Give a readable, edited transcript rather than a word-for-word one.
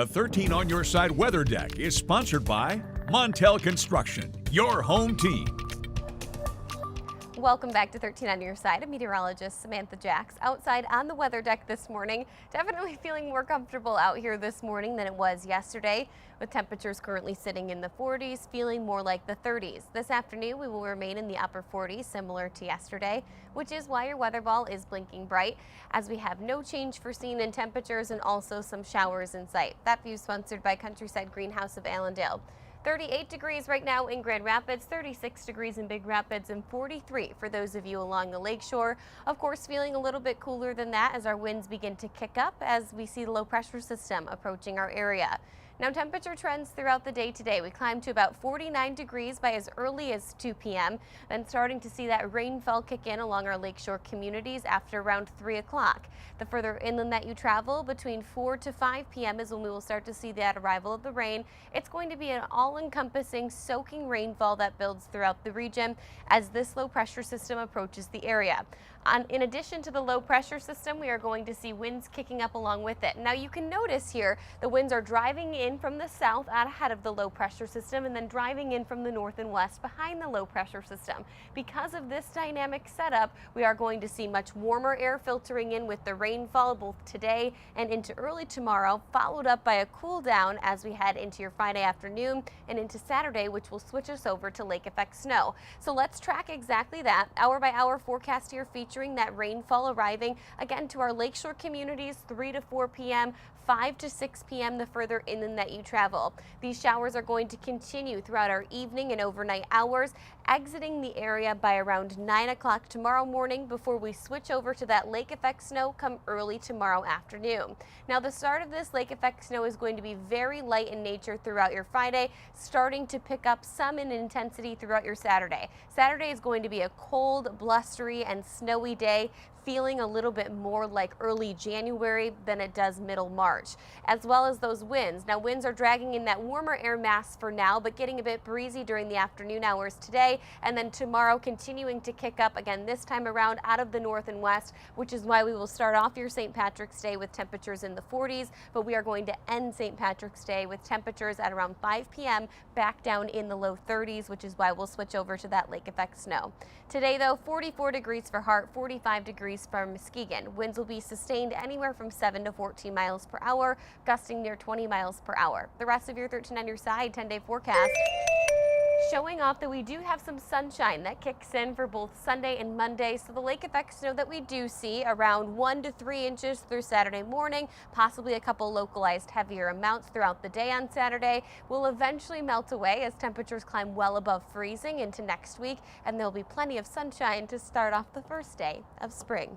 A 13 on Your Side weather deck is sponsored by Montel Construction, your home team. Welcome back to 13 on Your Side. I'm meteorologist Samantha Jacks outside on the weather deck this morning. Definitely feeling more comfortable out here this morning than it was yesterday, with temperatures currently sitting in the 40s, feeling more like the 30s. This afternoon, we will remain in the upper 40s, similar to yesterday, which is why your weather ball is blinking bright, as we have no change foreseen in temperatures and also some showers in sight. That view sponsored by Countryside Greenhouse of Allendale. 38 degrees right now in Grand Rapids, 36 degrees in Big Rapids, and 43 for those of you along the lakeshore. Of course, feeling a little bit cooler than that as our winds begin to kick up as we see the low pressure system approaching our area. Now, temperature trends throughout the day today. We climbed to about 49 degrees by as early as 2 p.m. Then starting to see that rainfall kick in along our lakeshore communities after around 3 o'clock. The further inland that you travel, between 4 to 5 p.m. is when we will start to see that arrival of the rain. It's going to be an all-encompassing soaking rainfall that builds throughout the region as this low pressure system approaches the area. In addition to the low pressure system, we are going to see winds kicking up along with it. Now, you can notice here the winds are driving in from the south out ahead of the low pressure system and then driving in from the north and west behind the low pressure system. Because of this dynamic setup, we are going to see much warmer air filtering in with the rainfall both today and into early tomorrow, followed up by a cool down as we head into your Friday afternoon and into Saturday, which will switch us over to lake effect snow. So let's track exactly that. Hour by hour forecast here featuring that rainfall arriving again to our lakeshore communities 3 to 4 p.m., 5 to 6 p.m. the further inland that you travel. These showers are going to continue throughout our evening and overnight hours, exiting the area by around 9 o'clock tomorrow morning before we switch over to that lake effect snow come early tomorrow afternoon. Now, the start of this lake effect snow is going to be very light in nature throughout your Friday, starting to pick up some in intensity throughout your Saturday. Saturday is going to be a cold, blustery, and snowy day, feeling a little bit more like early January than it does middle March, as well as those winds. Now, winds are dragging in that warmer air mass for now, but getting a bit breezy during the afternoon hours today, and then tomorrow continuing to kick up again, this time around out of the north and west, which is why we will start off your St. Patrick's Day with temperatures in the 40s, but we are going to end St. Patrick's Day with temperatures at around 5 p.m. back down in the low 30s, which is why we'll switch over to that lake effect snow. Today, though, 44 degrees for Hart, 45 degrees for Muskegon. Winds will be sustained anywhere from 7 to 14 miles per hour, gusting near 20 miles per hour. The rest of your 13 on Your Side 10-day forecast showing off that we do have some sunshine that kicks in for both Sunday and Monday. So the lake effect snow that we do see around 1 to 3 inches through Saturday morning, possibly a couple localized heavier amounts throughout the day on Saturday, will eventually melt away as temperatures climb well above freezing into next week, and there'll be plenty of sunshine to start off the first day of spring.